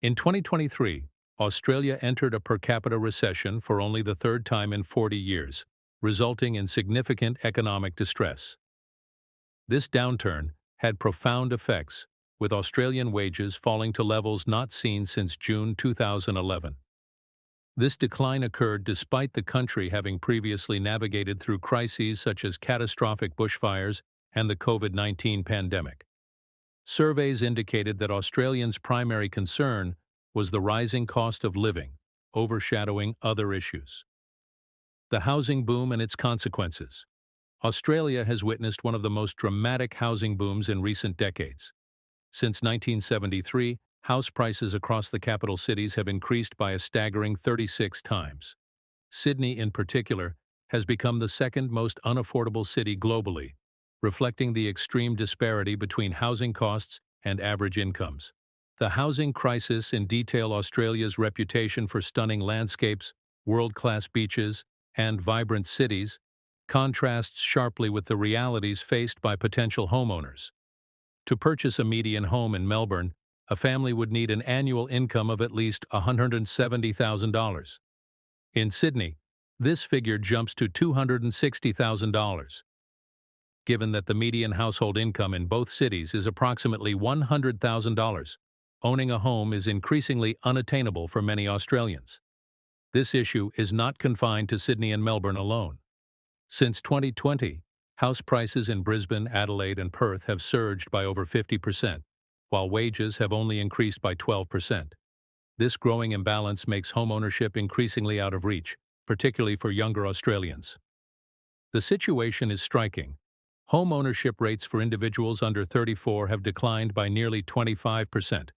In 2023, Australia entered a per capita recession for only the third time in 40 years, resulting in significant economic distress. This downturn had profound effects, with Australian wages falling to levels not seen since June 2011. This decline occurred despite the country having previously navigated through crises such as catastrophic bushfires and the COVID-19 pandemic. Surveys indicated that Australians' primary concern was the rising cost of living, overshadowing other issues. The housing boom and its consequences. Australia has witnessed one of the most dramatic housing booms in recent decades. Since 1973, house prices across the capital cities have increased by a staggering 36 times. Sydney, in particular, has become the second most unaffordable city globally, reflecting the extreme disparity between housing costs and average incomes. The housing crisis in detail. Australia's reputation for stunning landscapes, world-class beaches, and vibrant cities contrasts sharply with the realities faced by potential homeowners. To purchase a median home in Melbourne, a family would need an annual income of at least $170,000. In Sydney, this figure jumps to $260,000. Given that the median household income in both cities is approximately $100,000, owning a home is increasingly unattainable for many Australians. This issue is not confined to Sydney and Melbourne alone. Since 2020, house prices in Brisbane, Adelaide, and Perth have surged by over 50%, while wages have only increased by 12%. This growing imbalance makes homeownership increasingly out of reach, particularly for younger Australians. The situation is striking. Home ownership rates for individuals under 34 have declined by nearly 25%.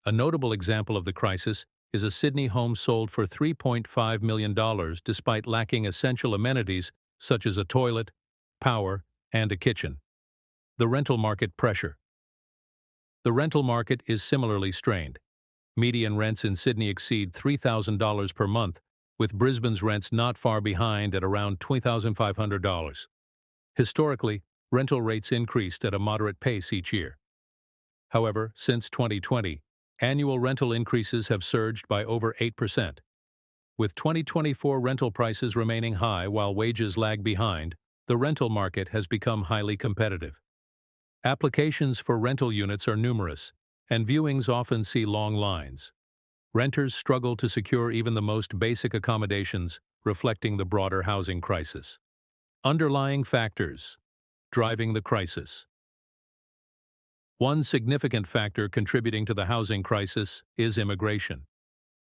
A notable example of the crisis is a Sydney home sold for $3.5 million despite lacking essential amenities such as a toilet, power, and a kitchen. The rental market pressure. The rental market is similarly strained. Median rents in Sydney exceed $3,000 per month, with Brisbane's rents not far behind at around $2,500. Historically, rental rates increased at a moderate pace each year. However, since 2020, annual rental increases have surged by over 8%. With 2024 rental prices remaining high while wages lag behind, the rental market has become highly competitive. Applications for rental units are numerous, and viewings often see long lines. Renters struggle to secure even the most basic accommodations, reflecting the broader housing crisis. Underlying factors driving the crisis. One significant factor contributing to the housing crisis is immigration.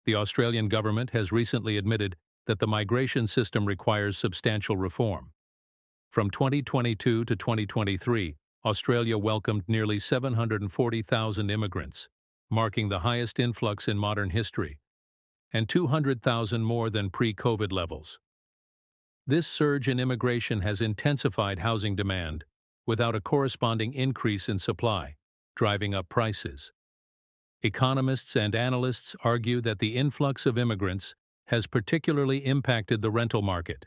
The Australian government has recently admitted that the migration system requires substantial reform. From 2022 to 2023, Australia welcomed nearly 740,000 immigrants, marking the highest influx in modern history, and 200,000 more than pre-COVID levels. This surge in immigration has intensified housing demand, without a corresponding increase in supply, driving up prices. Economists and analysts argue that the influx of immigrants has particularly impacted the rental market.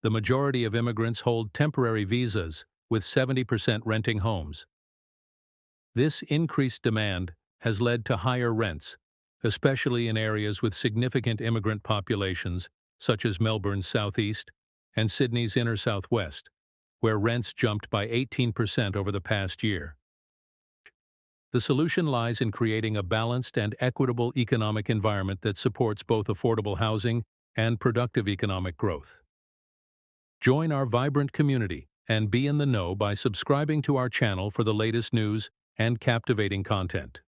The majority of immigrants hold temporary visas, with 70% renting homes. This increased demand has led to higher rents, especially in areas with significant immigrant populations, such as Melbourne's southeast and Sydney's inner southwest, where rents jumped by 18% over the past year. The solution lies in creating a balanced and equitable economic environment that supports both affordable housing and productive economic growth. Join our vibrant community and be in the know by subscribing to our channel for the latest news and captivating content.